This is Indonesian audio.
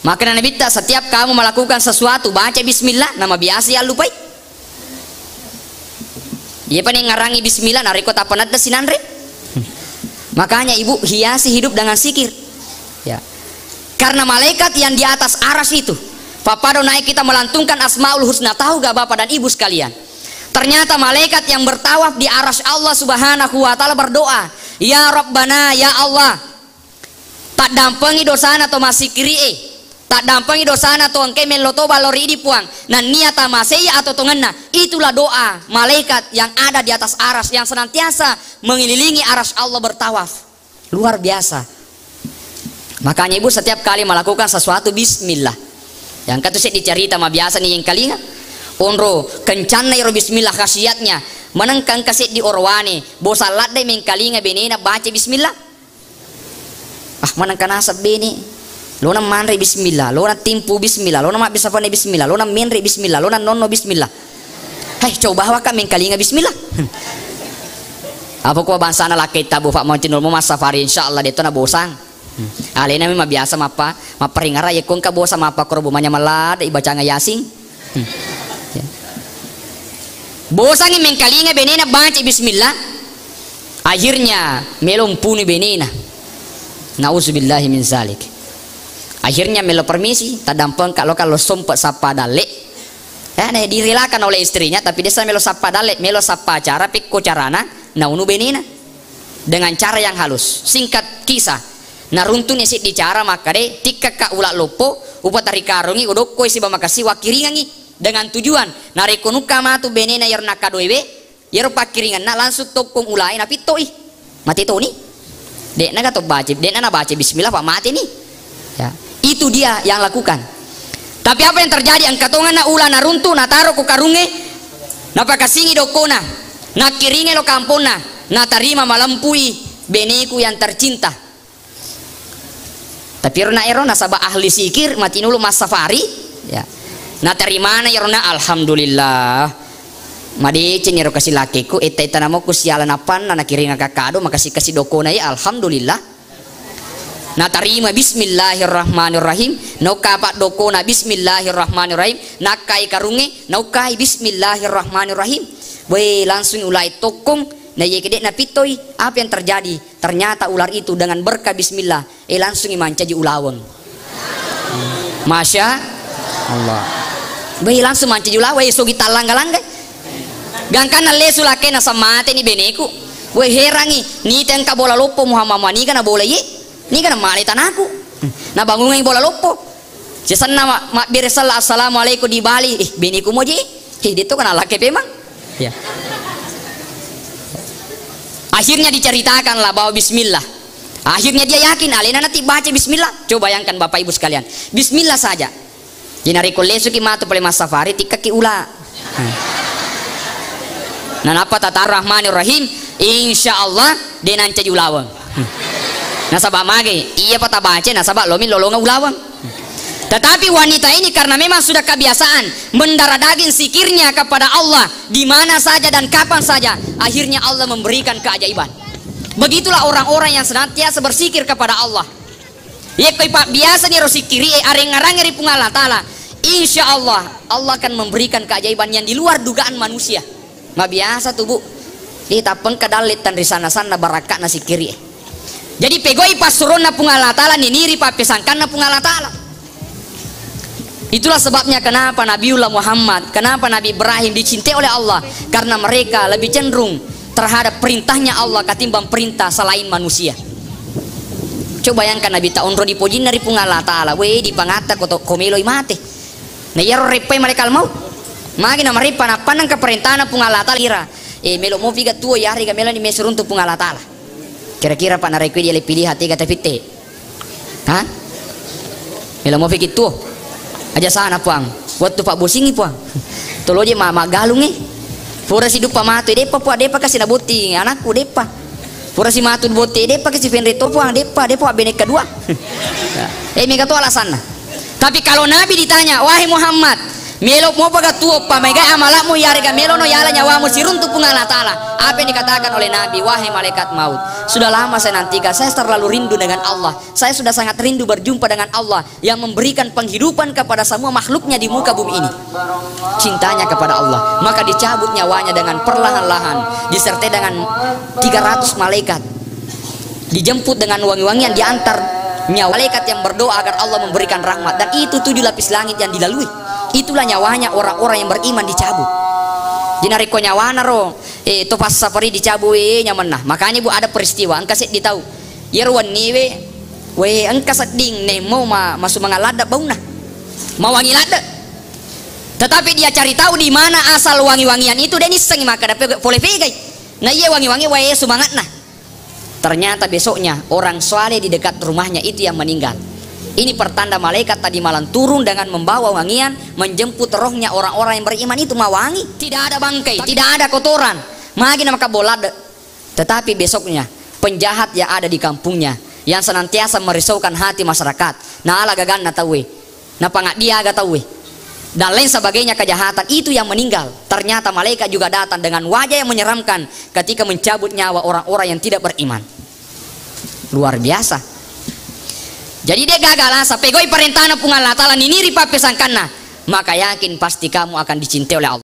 Maka Nabi tak setiap kamu melakukan sesuatu baca bismillah, nama biasa ya lupai. Ia paling ngarangi bismillah nariko tapanat da sinanre. Makanya ibu hiasi hidup dengan zikir. Ya. Karena malaikat yang di atas aras itu, papado naik kita melantungkan asmaul husna. Tahu gak bapak dan ibu sekalian? Ternyata malaikat yang bertawaf di aras Allah subhanahu wa ta'ala berdoa, ya Rabbana, ya Allah, tak dampengi dosana atau masih kiri tak dampengi dosana atau engke meloto balori di puang nan niata maseya atau tongena. Itulah doa malaikat yang ada di atas aras yang senantiasa mengelilingi aras Allah bertawaf. Luar biasa. Makanya ibu setiap kali melakukan sesuatu bismillah. Yang kata saya dicerita mah biasa nih yang kalinga onro kencanna iro bismillah khasiatnya menengkang kaset di orwane bosalat dai mengkalinga benena baca bismillah. Ah menengkan asap beni lona manre bismillah, lona timpu bismillah, lona mak bisa fane bismillah, lona menre bismillah, lona nonno bismillah. Hai coba waka mengkalinga bismillah. Apa ko bangsa na lakay tabu fa mau tinul mo mas safari insyaallah dito na bosang. Alena mi mabiasa mapa maparingara ye kung ka bosa mapa ko bumanya malad ibaca nga yasing. Bosangi mengkalinga benena baca bismillah. Akhirnya melompuni benena. Nauzubillahi min zalik. Akhirnya melo permisi tadampeng kalau sompet sapa dale. Direlakan oleh istrinya tapi dia melo sapa dale, melo sapa cara pikko carana naunu benena dengan cara yang halus. Singkat kisah. Naruntun isi di cara maka de tika ka ulah lopo upat dari karungi udoko isi bamakasi wakiringangi dengan tujuan narekunuka matu benena yer nakadoibe yer pakiringan na langsung tokong ulai na pitoi mati to ni dek naga to baca dek na baca bismillah pak mati ni ya itu dia yang lakukan. Tapi apa yang terjadi angkatongan na ulah naruntu na taro ku karunge na pakasingi dokona na kiringe lo kampona na tarima malampui beneku yang tercinta. Tapi rona erona sabah ahli sikir mati nulu mas safari ya. Nah terimana ya rona alhamdulillah. Madi cengero kasih lakiku eta namo ku sialan apan na kiringa kakado makasih kasih dokona ya alhamdulillah. Nah terima bismillahirrahmanirrahim. Nauka pak dokona bismillahirrahmanirrahim. Nakai karunge naukai bismillahirrahmanirrahim. Weh langsung ulai tokong. Nah ye gede na pitoi apa yang terjadi? Ternyata ular itu dengan berkah bismillah langsung imancaji ulaweng. Masya Allah. Bayi langsung mancaji ulaweng sogi talangga-langga. Gangkana lesu lakena samate ni beneku. Weh herangi ni tengka bola lopo Muhammad ni kana bola ye. Ni kana mali tanaku. Na bangungan bola lopo. Sesanna mak biresalla assalamualaikum di Bali. Beneku moje. Itu kana lake memang. Ya. Akhirnya diceritakanlah bahwa bismillah. Akhirnya dia yakin alena nanti baca bismillah. Coba bayangkan Bapak Ibu sekalian. Bismillah saja. Jinariko lesu ki matu pale mas safari tika ki ula. Nah apa tata rahmanirrahim insyaallah denan caji ulawang. Nasabah mage iya pata baca nasabah lomin lolonga ulawang. Tetapi wanita ini karena memang sudah kebiasaan mendarah daging zikirnya kepada Allah di mana saja dan kapan saja, akhirnya Allah memberikan keajaiban. Begitulah orang-orang yang senantiasa berzikir kepada Allah. Ya pak biasa nih rosikiri areng-areng ri pungalah taala. Insya Allah Allah akan memberikan keajaiban yang di luar dugaan manusia. Ma biasa tuh bu, kita pengkedalit dan risana-sana barakat nasi kiri. Jadi pegoi pasuron na pungalah taala niri pak pesangkan na pungalah taala. Itulah sebabnya kenapa Nabiullah Muhammad, kenapa Nabi Ibrahim dicintai oleh Allah, karena mereka lebih cenderung terhadap perintahnya Allah ketimbang perintah selain manusia. Coba bayangkan Nabi ta'unro di pojin dari pungala ta'ala we di pangata koto komeloi mate na yaro repai mereka mau magi na maripa na panang keperintahan pungala ta'ala kira melo mo viga tuo yari ga melo ni mesurun tu pungala ta'ala kira-kira pak na rekwedi ele pilih hati kata fitte ha melo mo viga tuo aja sana puang waktu pak bosingi puang tolo je mama galung pura si dupa matu depa puang depa kasih nabuti anakku depa pura si matu bote depa kasih fenreto puang depa benek kedua mega tu alasan. Tapi kalau Nabi ditanya wahai Muhammad Melo mo baga tuo pa may gaya amalamu yari ka melo no yala nyawamu siruntu pun Allah Ta'ala. Apa yang dikatakan oleh Nabi, wahai malaikat maut, sudah lama saya nantikan, saya terlalu rindu dengan Allah, saya sudah sangat rindu berjumpa dengan Allah yang memberikan penghidupan kepada semua makhluknya di muka bumi ini. Cintanya kepada Allah, maka dicabut nyawanya dengan perlahan-lahan, disertai dengan 300 malaikat, dijemput dengan wangi-wangian, diantar nyawa malaikat yang berdoa agar Allah memberikan rahmat. Dan itu 7 lapis langit yang dilalui. Itulah nyawanya orang-orang yang beriman dicabut. Jinariko nyawana ro to pas safari dicabut nyaman nah. Makanya Bu ada peristiwa engka sik ditahu. Yerwan ni we engka seding ne mau masuk mangalada bauna. Mawangi lada. Tetapi dia cari tahu di mana asal wangi-wangian itu, dan iseng maka dapat boleh pegai. Nah iya wangi-wangi wae semangat nah. Ternyata besoknya orang soleh di dekat rumahnya itu yang meninggal. Ini pertanda malaikat tadi malam turun dengan membawa wangian, menjemput rohnya orang-orang yang beriman itu mawangi. Tidak ada bangkai, tidak ada kotoran, magi maka bolade. Tetapi besoknya penjahat yang ada di kampungnya yang senantiasa merisaukan hati masyarakat, nah ala gagan na tawe, na pangak dia aga tawe, dan lain sebagainya kejahatan itu yang meninggal. Ternyata malaikat juga datang dengan wajah yang menyeramkan ketika mencabut nyawa orang-orang yang tidak beriman. Luar biasa. Jadi dia gagal sampai goi perintah na pungal Allah Ta'ala niniri papesangkanna, maka yakin pasti kamu akan dicintai oleh Allah.